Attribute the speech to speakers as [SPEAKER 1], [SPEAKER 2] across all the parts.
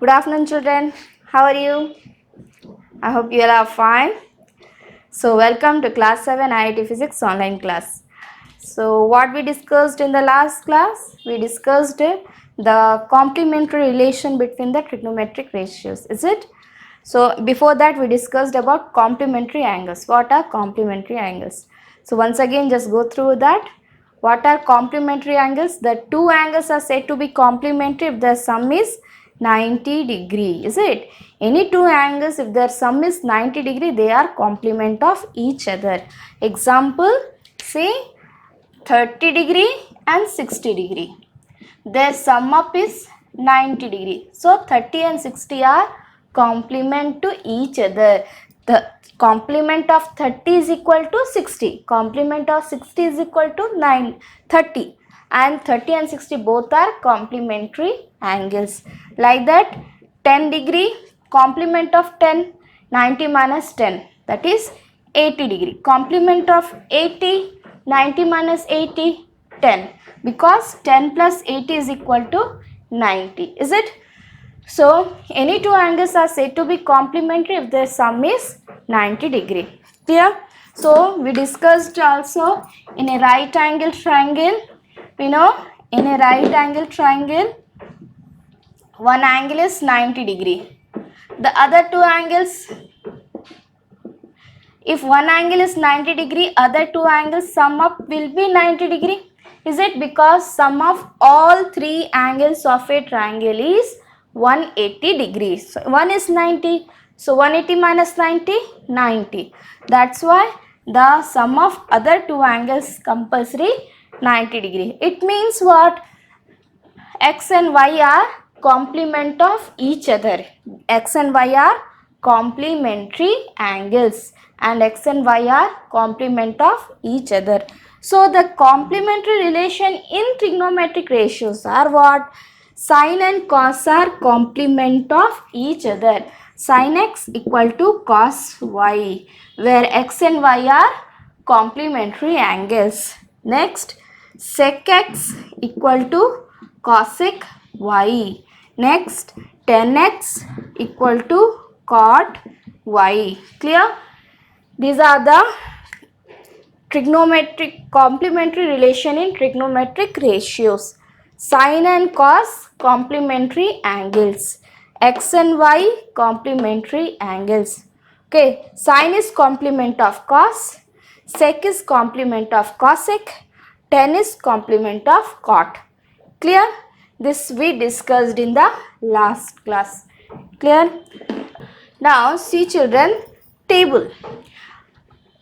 [SPEAKER 1] Good afternoon, children. How are you? I hope you all are fine. So, welcome to class 7 IIT Physics online class. So, what we discussed in the last class? We discussed the complementary relation between the trigonometric ratios. Is it? So, before that, we discussed about complementary angles. What are complementary angles? So, once again, just go through that. What are complementary angles? The two angles are said to be complementary if their sum is 90 degree. Is it? Any two angles, if their sum is 90 degree, they are complement of each other. Example, say 30 degree and 60 degree. Their sum up is 90 degree. So 30 and 60 are complement to each other. The complement of 30 is equal to 60. Complement of 60 is equal to 30. And 30 and 60 both are complementary angles. Like that, 10 degree complement of 10, 90 minus 10, that is 80 degree. Complement of 80, 90 minus 80, 10, because 10 plus 80 is equal to 90. Is it? So any two angles are said to be complementary if their sum is 90 degree. Clear? So we discussed also in a right angle triangle. We know in a right angle triangle, one angle is 90 degree. The other two angles, if one angle is 90 degree, other two angles sum up will be 90 degree. Is it? Because sum of all three angles of a triangle is 180 degrees. So one is 90. So 180 minus 90, 90. That's why the sum of other two angles compulsory 90 degree. It means what? X and Y are complement of each other. X and Y are complementary angles and X and Y are complement of each other. So the complementary relation in trigonometric ratios are what? Sin and cos are complement of each other. Sin x equal to cos y, where x and y are complementary angles. Next, sec x equal to cosec y. Next, tan x equal to cot y. Clear? These are the trigonometric complementary relation in trigonometric ratios. Sin and cos complementary angles. X and y complementary angles. Okay, sin is complement of cos, sec is complement of cosec, tan is complement of cot. Clear? This we discussed in the last class. Clear? Now see children, table.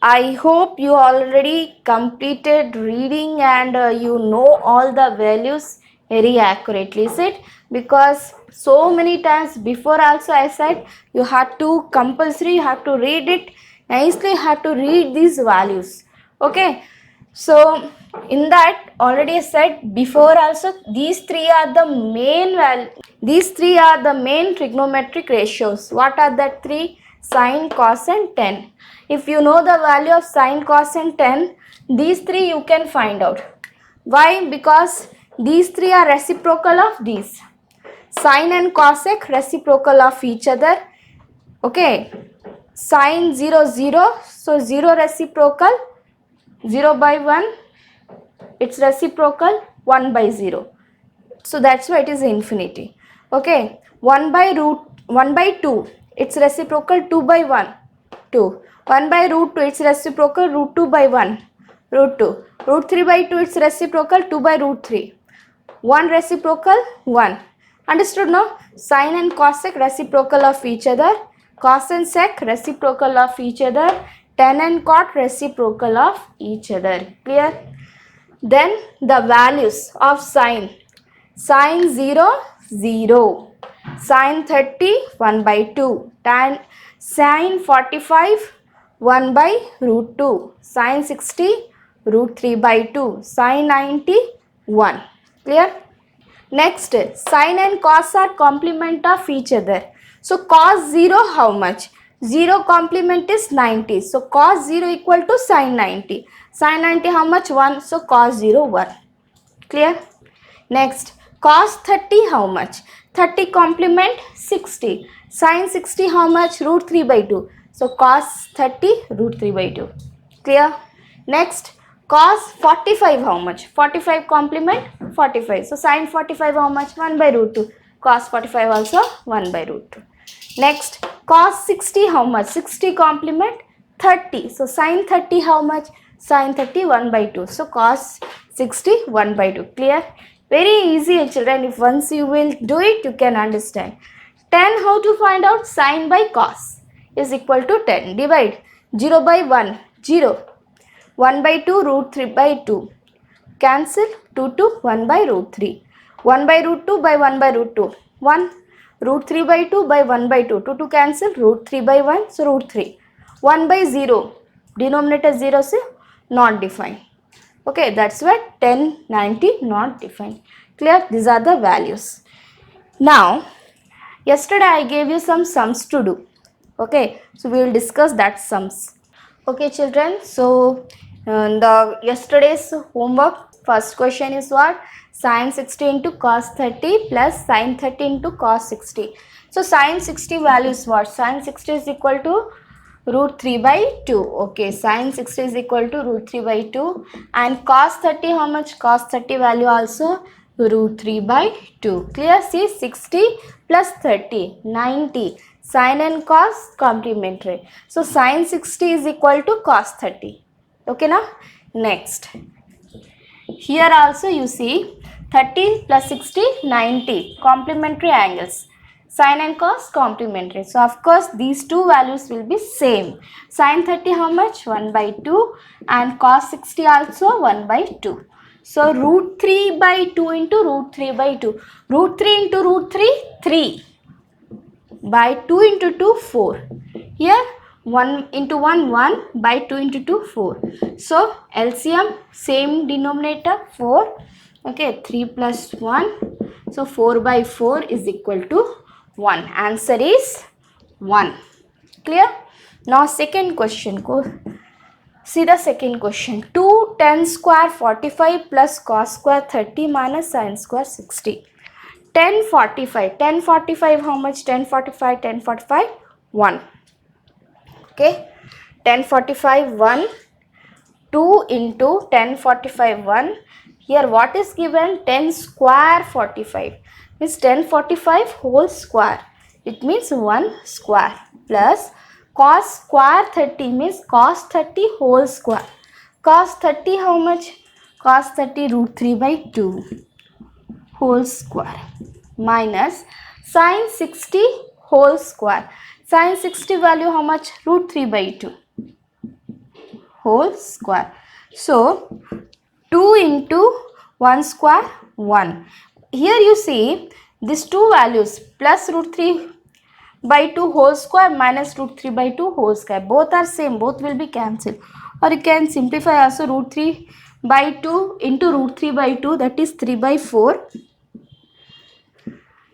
[SPEAKER 1] I hope you already completed reading and you know all the values very accurately. Is it? Because so many times before also I said you have to compulsory, you have to read it nicely, you have to read these values. Okay. So in that already I said before also, these three are the main value. These three are the main trigonometric ratios. What are that three? Sin, cos and tan. If you know the value of sin, cos and tan, these three you can find out. Why? Because these three are reciprocal of these. Sin and cosec reciprocal of each other. Okay. Sin 0, 0. So 0 reciprocal. 0 by 1. It's reciprocal 1 by 0. So that's why it is infinity. Okay. 1 by 2. It's reciprocal 2 by 1. 2. 1 by root 2, it's reciprocal root 2 by 1, root 2. Root 3 by 2, it's reciprocal 2 by root 3. 1 reciprocal 1. Understood no? Sin and cosec reciprocal of each other. Cos and sec reciprocal of each other. Tan and cot reciprocal of each other. Clear? Then the values of sin. Sin 0, 0. Sin 30, 1 by 2. Tan sin 45, 1 by root 2. Sin 60, root 3 by 2. Sin 90, 1. Clear? Next, sin and cos are complement of each other. So cos 0 how much? 0 complement is 90. So cos 0 equal to sin 90. Sin 90 how much? 1. So cos 0, 1. Clear? Next, cos 30 how much? 30 complement 60. Sin 60 how much? Root 3 by 2. So cos 30 root 3 by 2. Clear? Next, cos 45 how much? 45 complement 45. So sin 45 how much? 1 by root 2. Cos 45 also 1 by root 2. Next, cos 60 how much? 60 complement 30. So sin 30 how much? Sin 30 1 by 2. So cos 60 1 by 2. Clear? Very easy children. If once you will do it, you can understand. 10 how to find out? Sin by cos is equal to 10. Divide 0 by 1. 0. 1 by 2 root 3 by 2. Cancel 2 to 1 by root 3. 1 by root 2 by 1 by root 2. 1. Root 3 by 2 by 1 by 2. 2 to cancel. Root 3 by 1. So root 3. 1 by 0. Denominator 0 se not defined. Okay, that's why 10, 90 not defined. Clear? These are the values. Now, yesterday I gave you some sums to do. Okay, so we will discuss that sums. Okay, children. So, the yesterday's homework, first question is what? Sin 60 into cos 30 plus sin 30 into cos 60. So, sin 60 value is what? Sin 60 is equal to root 3 by 2. Okay, sin 60 is equal to root 3 by 2. And cos 30 how much? Cos 30 value also root 3 by 2. Clear? See, 60 plus 30, 90. Sin and cos complementary. So, sin 60 is equal to cos 30. Okay, now? Next. Here also you see 30 plus 60, 90. Complementary angles. Sin and cos complementary. So, of course, these two values will be same. Sin 30 how much? 1 by 2 and cos 60 also 1 by 2. So, root 3 by 2 into root 3 by 2. Root 3 into root 3, 3. By 2 into 2, 4. Here 1 into 1, 1. By 2 into 2, 4. So, LCM same denominator 4. Okay, 3 plus 1. So, 4 by 4 is equal to 1. Answer is 1. Clear? Now, second question. See the second question. 2 10 square 45 plus cos square 30 minus sin square 60. 10 45. 10 45 how much? 10 45. 10 45 1. Okay. 10 45 1. 2 into 10 45 1. Here what is given? 10 square 45. Means 10 45 whole square. It means 1 square plus cos square 30 means cos 30 whole square. Cos 30 how much? Cos 30 root 3 by 2 whole square minus sin 60 whole square. Sin 60 value how much? Root 3 by 2 whole square. So, 2 into 1 square 1. Here you see these two values plus root 3 by 2 whole square minus root 3 by 2 whole square. Both are same. Both will be cancelled. Or you can simplify also root 3 by 2 into root 3 by 2, that is 3 by 4.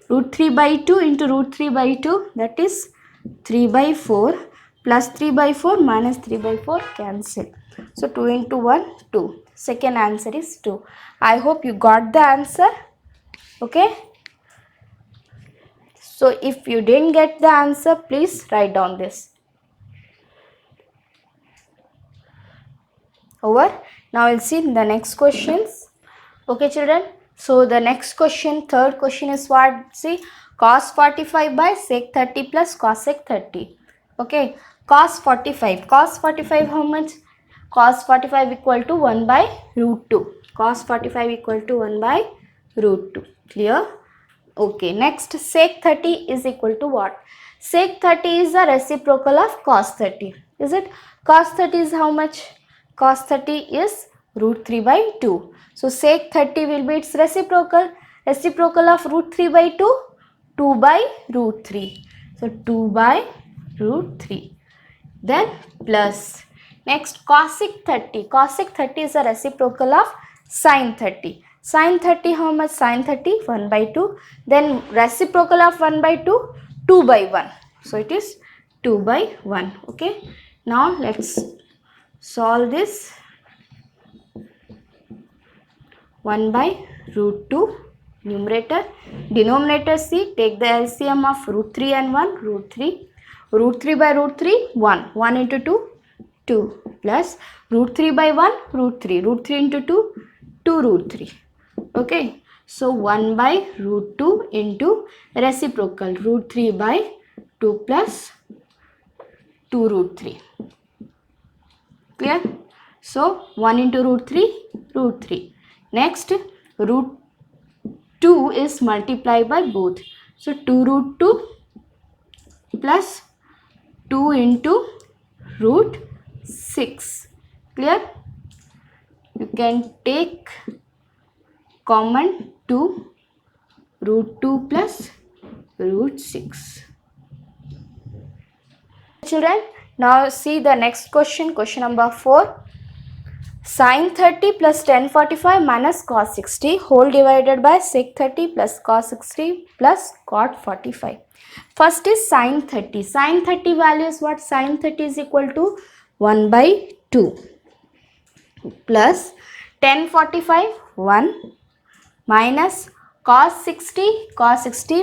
[SPEAKER 1] Root 3 by 2 into root 3 by 2, that is 3 by 4 plus 3 by 4 minus 3 by 4 cancel. So 2 into 1, 2. Second answer is 2. I hope you got the answer. Okay. So if you didn't get the answer, please write down this. Over. Now we'll see the next questions. Okay, children. So the next question, third question is what? See, cos 45 by sec 30 plus cosec 30. Okay, cos 45. Cos 45 how much? Cos 45 equal to 1 by root 2. Cos 45 equal to 1 by root 2. Clear? Okay, next sec 30 is equal to what? Sec 30 is the reciprocal of cos 30. Is it? Cos 30 is how much? Cos 30 is root 3 by 2. So, sec 30 will be its reciprocal. Reciprocal of root 3 by 2? 2 by root 3. So, 2 by root 3. Then plus. Next, cosec 30. Cosec 30 is a reciprocal of sin 30. Sin 30 how much? Sin 30 1 by 2. Then reciprocal of 1 by 2? 2 by 1. So, it is 2 by 1. Okay. Now, let's solve this. 1 by root 2 numerator. Denominator C, take the LCM of root 3 and 1, root 3. Root 3 by root 3, 1. 1 into 2, 2. Plus root 3 by 1, root 3. Root 3 into 2, 2 root 3. Okay. So 1 by root 2 into reciprocal root 3 by 2 plus 2 root 3. Clear? So 1 into root 3, root 3. Next, root 2 is multiplied by both. So 2 root 2 plus 2 into root 6. Clear? You can take common 2, root 2 plus root 6. Children, now see the next question, question number 4. Sin 30 plus tan 45 minus cos 60 whole divided by sec 30 plus cos 60 plus cot 45. First is sin 30. Sin 30 value is what? Sin 30 is equal to 1 by 2 plus tan 45 1 minus cos 60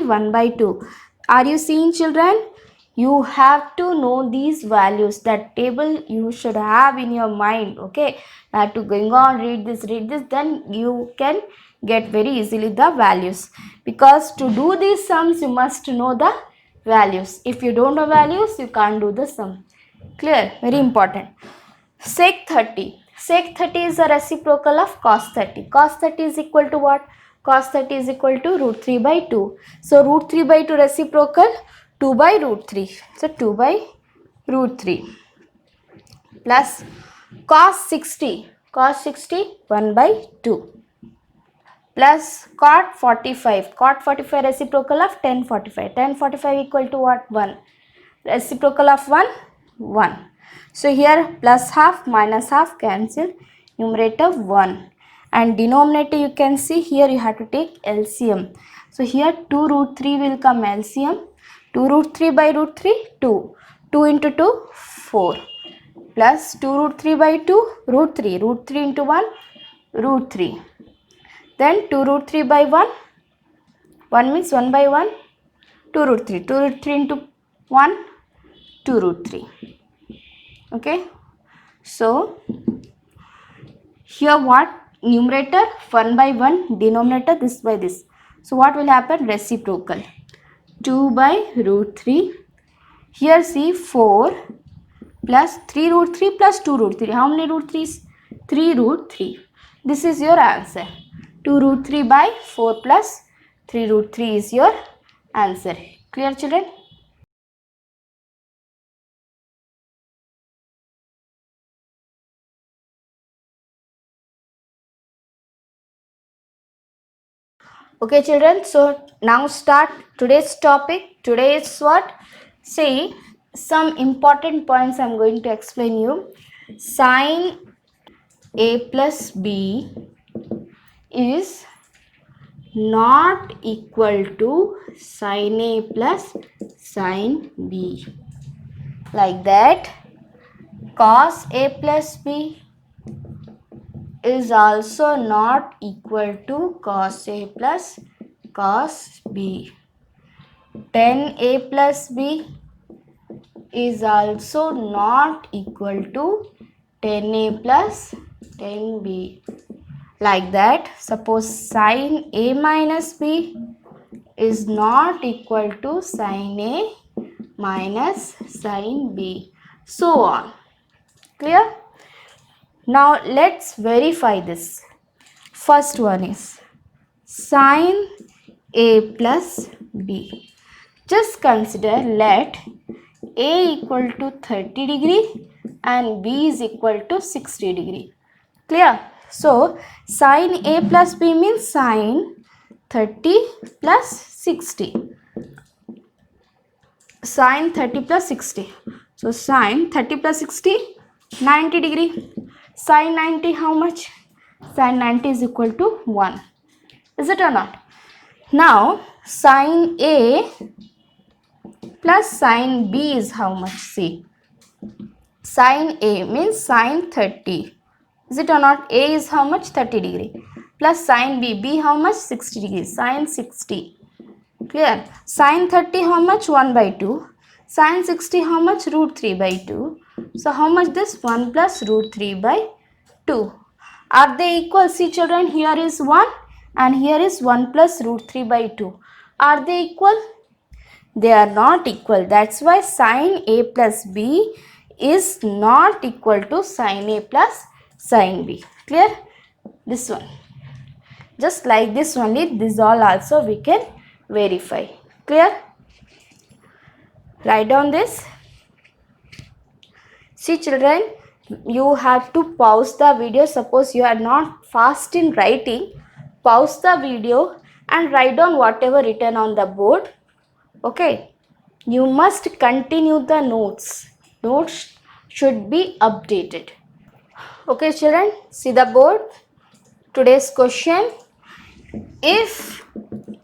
[SPEAKER 1] 1 by 2. Are you seeing, children? You have to know these values. That table you should have in your mind. Okay, you have to going on read this, then you can get very easily the values, because to do these sums you must know the values. If you don't know values, you can't do the sum. Clear? Very important. Sec 30. Sec 30 is a reciprocal of cos 30. Cos 30 is equal to what? Cos 30 is equal to root 3 by 2. So root 3 by 2 reciprocal, 2 by root 3. So 2 by root 3 plus cos 60. Cos 60 1 by 2 plus cot 45. Cot 45 reciprocal of tan 45. Tan 45 equal to what? 1. Reciprocal of 1, 1. So here plus half minus half cancel, numerator 1, and denominator you can see here you have to take LCM. So here 2 root 3 will come LCM. 2 root 3 by root 3, 2. 2 into 2, 4. Plus 2 root 3 by 2, root 3. Root 3 into 1, root 3. Then 2 root 3 by 1. 1 means 1 by 1. 2 root 3. 2 root 3 into 1, 2 root 3. Okay. So here what? Numerator 1 by 1, denominator this by this. So what will happen? Reciprocal. 2 by root 3. Here see 4 plus 3 root 3 plus 2 root 3. How many root 3s? 3 root 3. This is your answer. 2 root 3 by 4 plus 3 root 3 is your answer. Clear, children? Okay, children, so now start today's topic. Today is what? See, some important points I am going to explain you. Sin A plus B is not equal to sin A plus sin B. Like that, cos A plus B is also not equal to cos A plus cos B. Tan A plus B is also not equal to tan A plus tan B. Like that, suppose sin A minus B is not equal to sin A minus sin B. So on. Clear? Now let's verify this. First one is sin A plus B. Just consider, let A equal to 30 degree and B is equal to 60 degree. Clear? So sin A plus B means sin 30 plus 60. Sin 30 plus 60. So sin 30 plus 60, 90 degree. Sin 90 how much? Sin 90 is equal to 1. Is it or not? Now sin A plus sin B is how much? See, sin A means sin 30. Is it or not? A is how much? 30 degree. plus sine B. B how much? 60 degrees. Sine 60. Clear? Sine 30 how much? 1 by 2. Sine 60 how much? Root 3 by 2. So how much this? 1 plus root 3 by 2. Are they equal? See children, here is 1 and here is 1 plus root 3 by 2. Are they equal? They are not equal. That's why sine A plus B is not equal to sine A plus sine B. Clear? This one. Just like this only, this all also we can verify. Clear? Write down this. See children, you have to pause the video. Suppose you are not fast in writing, pause the video and write down whatever written on the board. Okay, you must continue the notes. Notes should be updated. Okay children, see the board. Today's question, if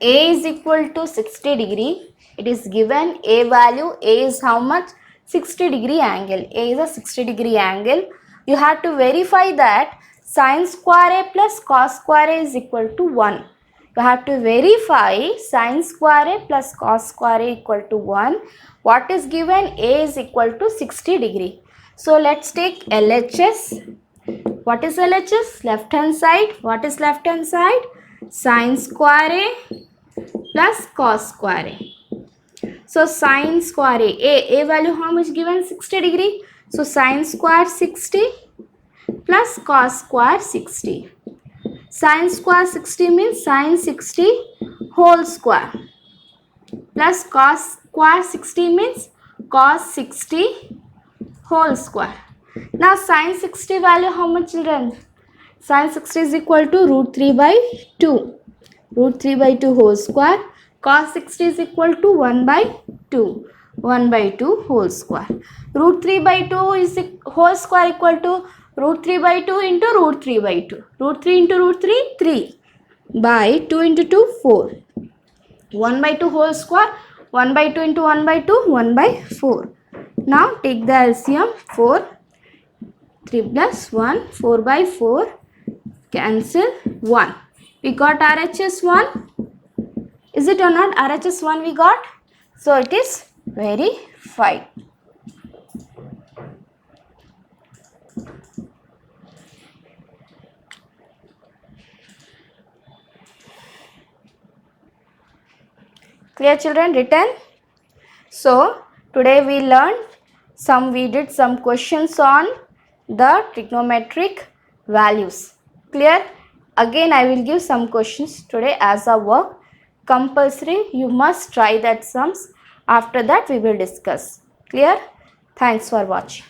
[SPEAKER 1] A is equal to 60 degree, it is given A value. A is how much? 60 degree angle. A is a 60 degree angle. You have to verify that sine square A plus cos square A is equal to 1. You have to verify sine square A plus cos square A equal to 1. What is given? A is equal to 60 degree. So let's take LHS. What is LHS? Left hand side. What is left hand side? Sine square A plus cos square A. So sine square A value how much given? 60 degree. So sine square 60 plus cos square 60. Sine square 60 means sine 60 whole square plus cos square 60 means cos 60 whole square. Now sine 60 value how much children? Sine 60 is equal to root 3 by 2. Root 3 by 2 whole square. Cos 60 is equal to 1 by 2. 1 by 2 whole square. Root 3 by 2 is whole square equal to root 3 by 2 into root 3 by 2. Root 3 into root 3, 3. By 2 into 2, 4. 1 by 2 whole square. 1 by 2 into 1 by 2, 1 by 4. Now take the LCM. 4. 3 plus 1. 4 by 4. Cancel 1. We got RHS 1. Is it or not? RHS 1 we got. So it is verified. Clear children? Written? So today we did some questions on the trigonometric values. Clear? Again I will give some questions today as a work. Compulsory, you must try that sums. After that we will discuss. Clear? Thanks for watching.